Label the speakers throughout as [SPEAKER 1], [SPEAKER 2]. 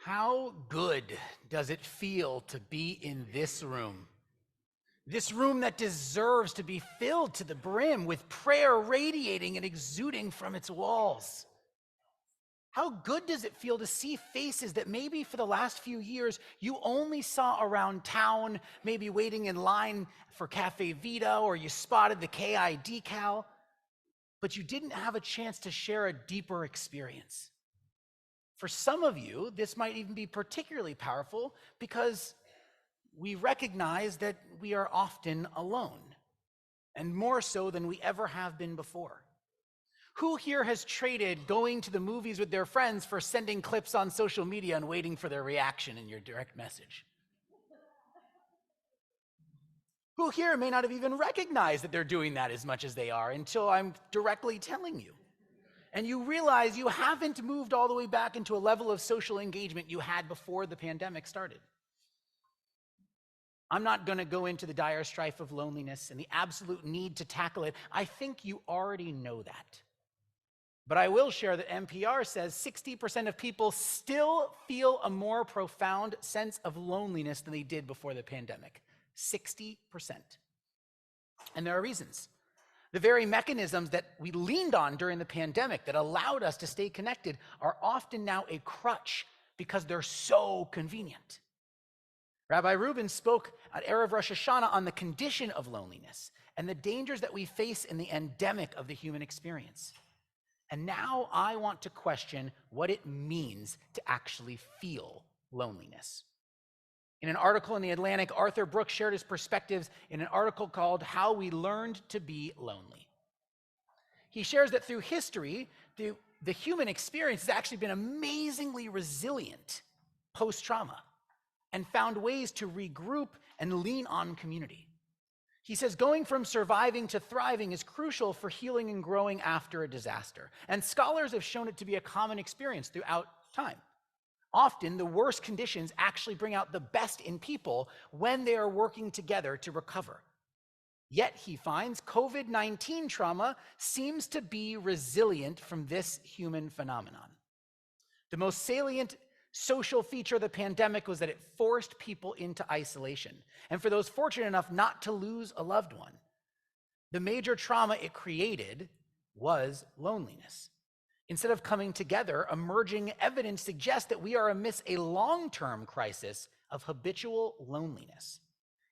[SPEAKER 1] How good does it feel to be in this room? This room that deserves to be filled to the brim with prayer radiating and exuding from its walls. How good does it feel to see faces that maybe for the last few years you only saw around town, maybe waiting in line for Cafe Vita, or you spotted the KI decal, but you didn't have a chance to share a deeper experience? For some of you, this might even be particularly powerful because we recognize that we are often alone, and more so than we ever have been before. Who here has traded going to the movies with their friends for sending clips on social media and waiting for their reaction in your direct message? Who here may not have even recognized that they're doing that as much as they are until I'm directly telling you? And you realize you haven't moved all the way back into a level of social engagement you had before the pandemic started. I'm not going to go into the dire strife of loneliness and the absolute need to tackle it. I think you already know that. But I will share that NPR says 60% of people still feel a more profound sense of loneliness than they did before the pandemic. 60%. And there are reasons. The very mechanisms that we leaned on during the pandemic that allowed us to stay connected are often now a crutch because they're so convenient. Rabbi Rubin spoke at Erev Rosh Hashanah on the condition of loneliness and the dangers that we face in the endemic of the human experience. And now I want to question what it means to actually feel loneliness. In an article in The Atlantic, Arthur Brooks shared his perspectives in an article called How We Learned to Be Lonely. He shares that through history, the human experience has actually been amazingly resilient post-trauma and found ways to regroup and lean on community. He says going from surviving to thriving is crucial for healing and growing after a disaster. And scholars have shown it to be a common experience throughout time. Often, the worst conditions actually bring out the best in people when they are working together to recover. Yet, he finds COVID-19 trauma seems to be resilient from this human phenomenon. The most salient social feature of the pandemic was that it forced people into isolation. And for those fortunate enough not to lose a loved one, the major trauma it created was loneliness. Instead of coming together, emerging evidence suggests that we are amidst a long-term crisis of habitual loneliness,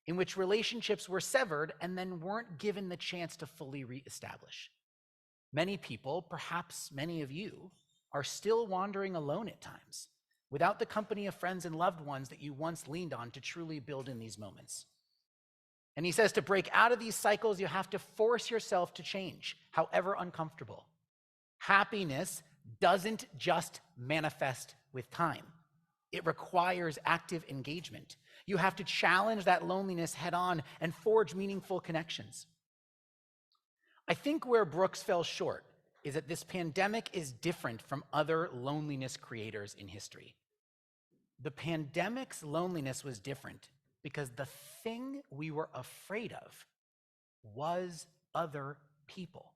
[SPEAKER 1] in which relationships were severed and then weren't given the chance to fully reestablish. Many people, perhaps many of you, are still wandering alone at times, without the company of friends and loved ones that you once leaned on to truly build in these moments. And he says to break out of these cycles, you have to force yourself to change, however uncomfortable. Happiness doesn't just manifest with time. It requires active engagement. You have to challenge that loneliness head on and forge meaningful connections. I think where Brooks fell short is that this pandemic is different from other loneliness creators in history. The pandemic's loneliness was different because the thing we were afraid of was other people.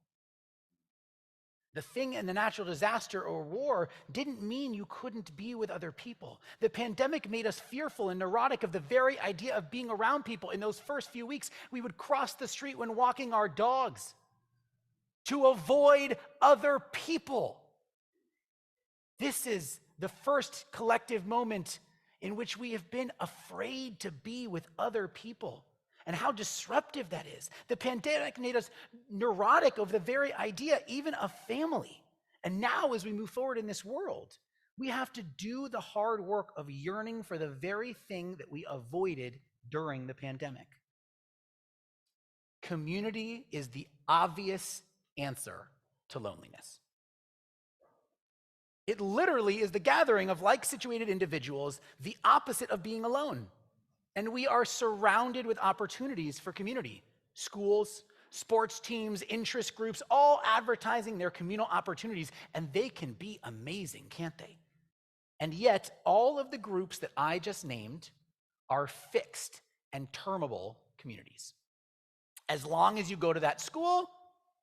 [SPEAKER 1] The thing in the natural disaster or war didn't mean you couldn't be with other people. The pandemic made us fearful and neurotic of the very idea of being around people. In those first few weeks, we would cross the street when walking our dogs to avoid other people. This is the first collective moment in which we have been afraid to be with other people. And how disruptive that is. The pandemic made us neurotic of the very idea, even of family. And now, as we move forward in this world, we have to do the hard work of yearning for the very thing that we avoided during the pandemic. Community is the obvious answer to loneliness. It literally is the gathering of like-situated individuals, the opposite of being alone. And we are surrounded with opportunities for community. Schools, sports teams, interest groups, all advertising their communal opportunities, and they can be amazing, can't they? And yet, all of the groups that I just named are fixed and termable communities. As long as you go to that school,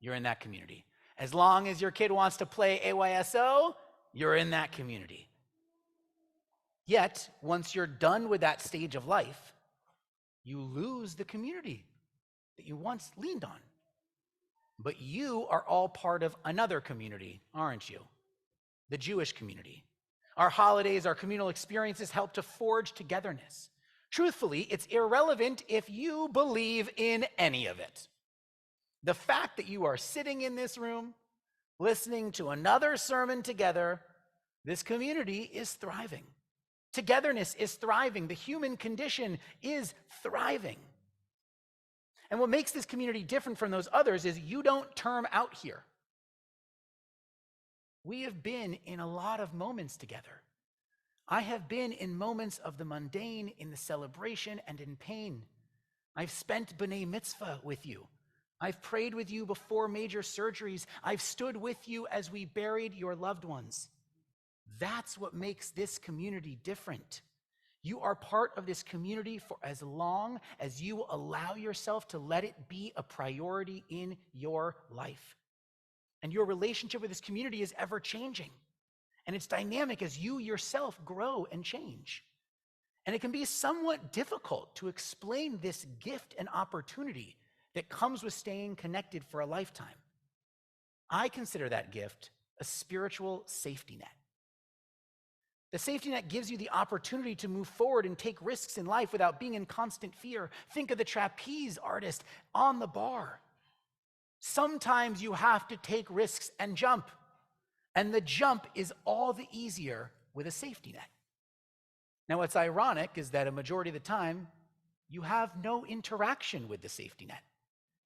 [SPEAKER 1] you're in that community. As long as your kid wants to play AYSO, you're in that community. Yet, once you're done with that stage of life, you lose the community that you once leaned on. But you are all part of another community, aren't you? The Jewish community. Our holidays, our communal experiences help to forge togetherness. Truthfully, it's irrelevant if you believe in any of it. The fact that you are sitting in this room, listening to another sermon together, this community is thriving. Togetherness is thriving. The human condition is thriving. And what makes this community different from those others is you don't term out here. We have been in a lot of moments together. I have been in moments of the mundane, in the celebration, and in pain. I've spent B'nai Mitzvah with you. I've prayed with you before major surgeries. I've stood with you as we buried your loved ones. That's what makes this community different. You are part of this community for as long as you allow yourself to let it be a priority in your life. And your relationship with this community is ever changing. And it's dynamic as you yourself grow and change. And it can be somewhat difficult to explain this gift and opportunity that comes with staying connected for a lifetime. I consider that gift a spiritual safety net. The safety net gives you the opportunity to move forward and take risks in life without being in constant fear. Think of the trapeze artist on the bar. Sometimes you have to take risks and jump, and the jump is all the easier with a safety net. Now, what's ironic is that a majority of the time, you have no interaction with the safety net,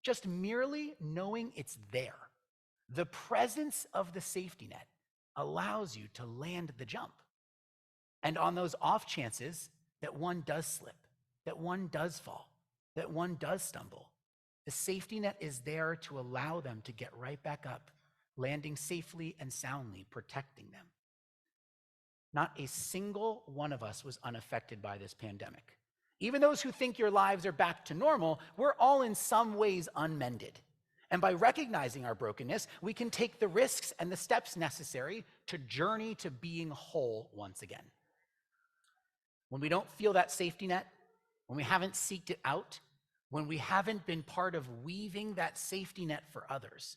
[SPEAKER 1] just merely knowing it's there. The presence of the safety net allows you to land the jump. And on those off chances that one does slip, that one does fall, that one does stumble, the safety net is there to allow them to get right back up, landing safely and soundly, protecting them. Not a single one of us was unaffected by this pandemic. Even those who think your lives are back to normal, we're all in some ways unmended. And by recognizing our brokenness, we can take the risks and the steps necessary to journey to being whole once again. When we don't feel that safety net, when we haven't seeked it out, when we haven't been part of weaving that safety net for others,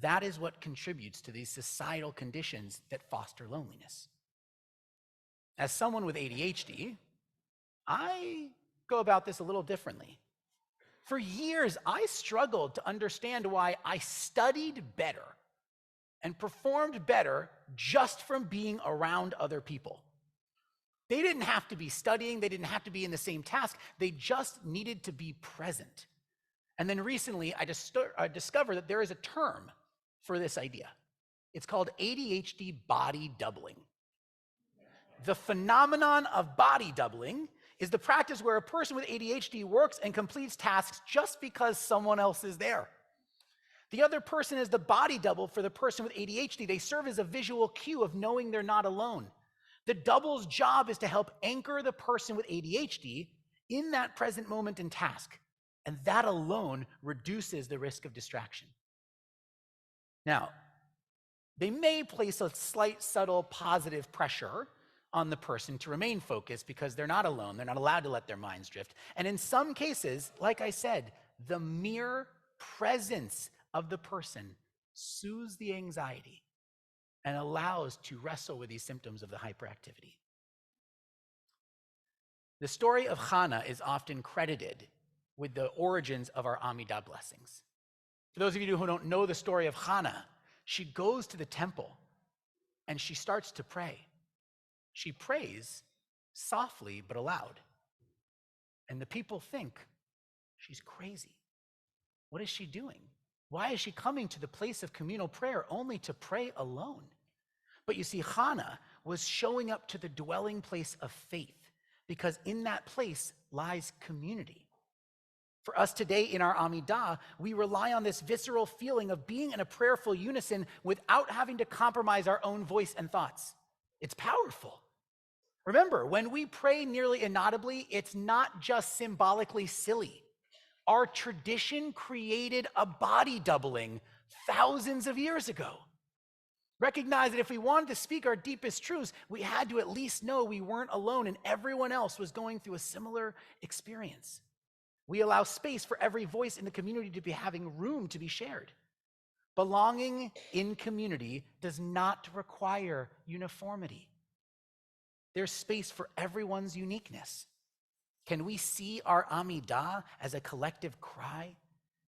[SPEAKER 1] that is what contributes to these societal conditions that foster loneliness. As someone with ADHD, I go about this a little differently. For years, I struggled to understand why I studied better and performed better just from being around other people. They didn't have to be studying, they didn't have to be in the same task, they just needed to be present. And then recently, I discovered that there is a term for this idea. It's called ADHD body doubling. The phenomenon of body doubling is the practice where a person with ADHD works and completes tasks just because someone else is there. The other person is the body double for the person with ADHD. They serve as a visual cue of knowing they're not alone. The double's job is to help anchor the person with ADHD in that present moment and task, and that alone reduces the risk of distraction. Now, they may place a slight, subtle, positive pressure on the person to remain focused because they're not alone, they're not allowed to let their minds drift. And in some cases, like I said, the mere presence of the person soothes the anxiety and allows to wrestle with these symptoms of the hyperactivity. The story of Hannah is often credited with the origins of our Amidah blessings. For those of you who don't know the story of Hannah, she goes to the temple and she starts to pray. She prays softly but aloud. And the people think she's crazy. What is she doing? Why is she coming to the place of communal prayer only to pray alone? But you see, Hannah was showing up to the dwelling place of faith because in that place lies community. For us today in our Amidah, we rely on this visceral feeling of being in a prayerful unison without having to compromise our own voice and thoughts. It's powerful. Remember, when we pray nearly inaudibly, it's not just symbolically silly. Our tradition created a body doubling thousands of years ago. Recognize that if we wanted to speak our deepest truths, we had to at least know we weren't alone and everyone else was going through a similar experience. We allow space for every voice in the community to be having room to be shared. Belonging in community does not require uniformity. There's space for everyone's uniqueness. Can we see our Amidah as a collective cry?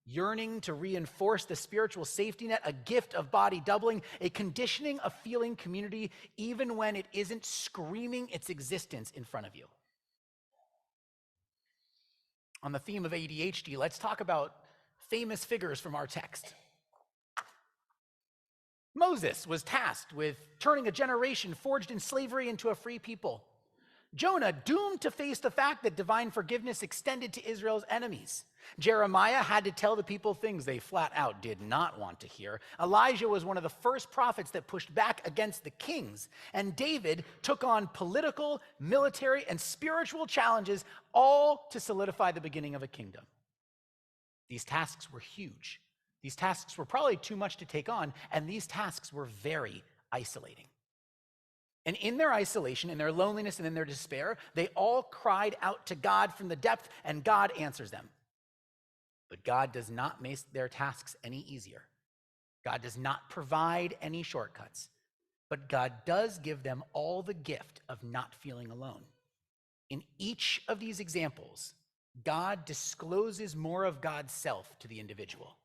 [SPEAKER 1] Yearning to reinforce the spiritual safety net, a gift of body doubling, a conditioning of feeling community, even when it isn't screaming its existence in front of you. On the theme of ADHD, let's talk about famous figures from our text. Moses was tasked with turning a generation forged in slavery into a free people. Jonah, doomed to face the fact that divine forgiveness extended to Israel's enemies. Jeremiah had to tell the people things they flat out did not want to hear. Elijah was one of the first prophets that pushed back against the kings. And David took on political, military, and spiritual challenges, all to solidify the beginning of a kingdom. These tasks were huge. These tasks were probably too much to take on, and these tasks were very isolating. And in their isolation, in their loneliness, and in their despair, they all cried out to God from the depth, and God answers them. But God does not make their tasks any easier. God does not provide any shortcuts. But God does give them all the gift of not feeling alone. In each of these examples, God discloses more of God's self to the individual.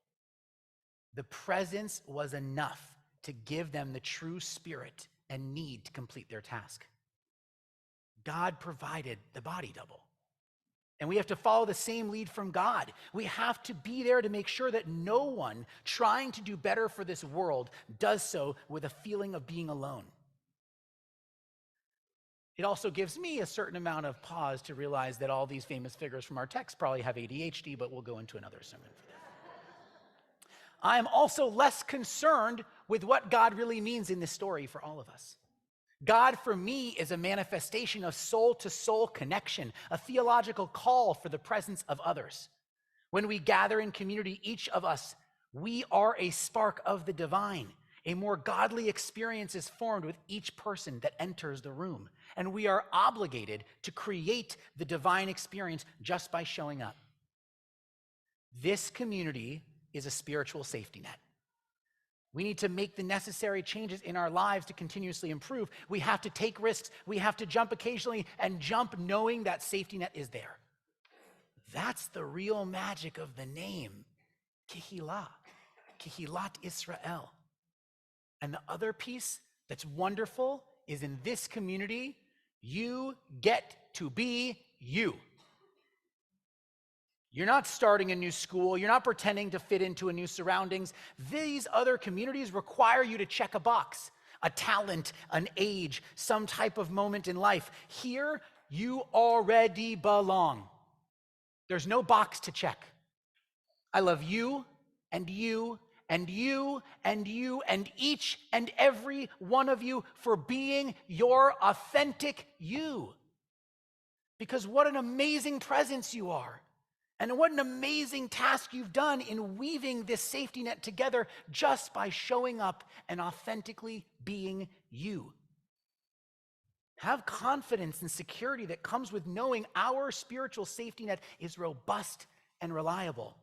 [SPEAKER 1] The presence was enough to give them the true spirit and need to complete their task. God provided the body double. And we have to follow the same lead from God. We have to be there to make sure that no one trying to do better for this world does so with a feeling of being alone. It also gives me a certain amount of pause to realize that all these famous figures from our text probably have ADHD, but we'll go into another sermon for that. I am also less concerned with what God really means in this story for all of us. God, for me, is a manifestation of soul-to-soul connection, a theological call for the presence of others. When we gather in community, each of us, we are a spark of the divine. A more godly experience is formed with each person that enters the room, and we are obligated to create the divine experience just by showing up. This community is a spiritual safety net. We need to make the necessary changes in our lives to continuously improve. We have to take risks. We have to jump occasionally and jump knowing that safety net is there. That's the real magic of the name, Kehillah, Kehilat Israel. And the other piece that's wonderful is in this community, you get to be you. You're not starting a new school. You're not pretending to fit into a new surroundings. These other communities require you to check a box, a talent, an age, some type of moment in life. Here, you already belong. There's no box to check. I love you and you and you and you and each and every one of you for being your authentic you. Because what an amazing presence you are. And what an amazing task you've done in weaving this safety net together just by showing up and authentically being you. Have confidence and security that comes with knowing our spiritual safety net is robust and reliable.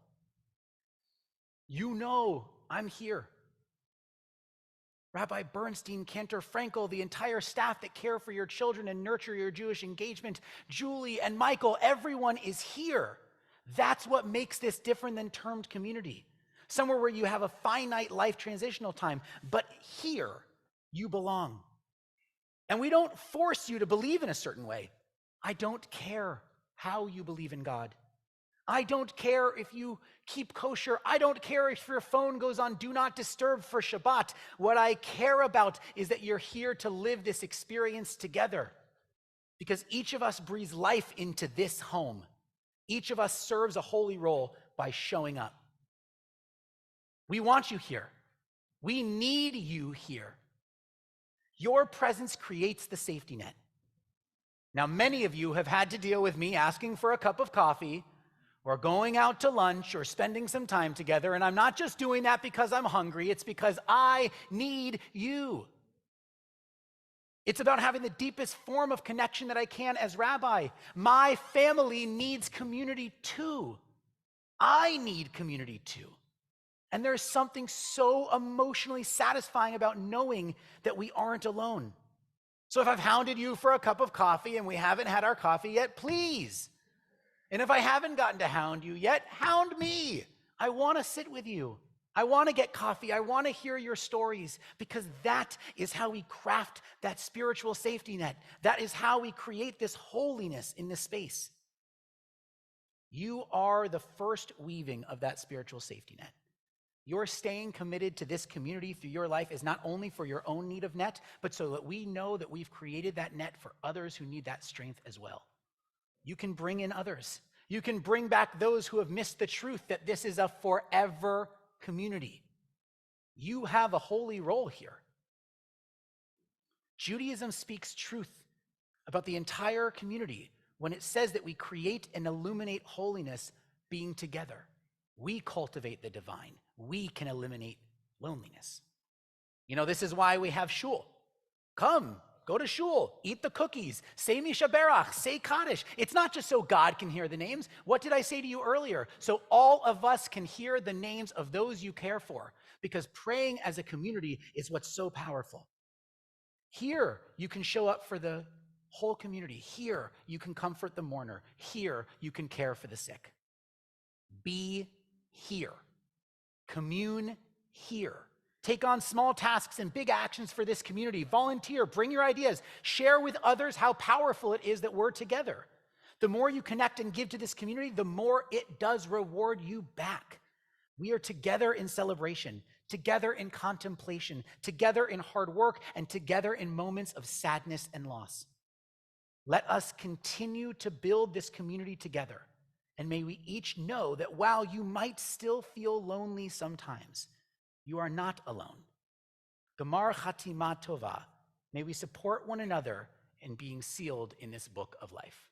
[SPEAKER 1] You know I'm here. Rabbi Bernstein, Cantor Frankel, the entire staff that care for your children and nurture your Jewish engagement, Julie and Michael, everyone is here. That's what makes this different than termed community. Somewhere where you have a finite life transitional time, but here you belong. And we don't force you to believe in a certain way. I don't care how you believe in God. I don't care if you keep kosher. I don't care if your phone goes on do not disturb for Shabbat. What I care about is that you're here to live this experience together. Because each of us breathes life into this home. Each of us serves a holy role by showing up. We want you here. We need you here. Your presence creates the safety net. Now, many of you have had to deal with me asking for a cup of coffee or going out to lunch or spending some time together. And I'm not just doing that because I'm hungry, it's because I need you. It's about having the deepest form of connection that I can as rabbi. My family needs community too. I need community too. And there's something so emotionally satisfying about knowing that we aren't alone. So if I've hounded you for a cup of coffee and we haven't had our coffee yet, please. And if I haven't gotten to hound you yet, hound me. I want to sit with you. I want to get coffee. I want to hear your stories, because that is how we craft that spiritual safety net. That is how we create this holiness in this space. You are the first weaving of that spiritual safety net. Your staying committed to this community through your life is not only for your own need of net, but so that we know that we've created that net for others who need that strength as well. You can bring in others. You can bring back those who have missed the truth that this is a forever community. You have a holy role here. Judaism speaks truth about the entire community when it says that we create and illuminate holiness being together. We cultivate the divine. We can eliminate loneliness. You know, this is why we have shul. Come, go to shul, eat the cookies, say Misha Berach, say Kaddish. It's not just so God can hear the names. What did I say to you earlier? So all of us can hear the names of those you care for, because praying as a community is what's so powerful. Here, you can show up for the whole community. Here, you can comfort the mourner. Here, you can care for the sick. Be here. Commune here. Take on small tasks and big actions for this community. Volunteer, bring your ideas. Share with others how powerful it is that we're together. The more you connect and give to this community, the more it does reward you back. We are together in celebration, together in contemplation, together in hard work, and together in moments of sadness and loss. Let us continue to build this community together. And may we each know that while you might still feel lonely sometimes, you are not alone. Gamar Chatima Tova. May we support one another in being sealed in this book of life.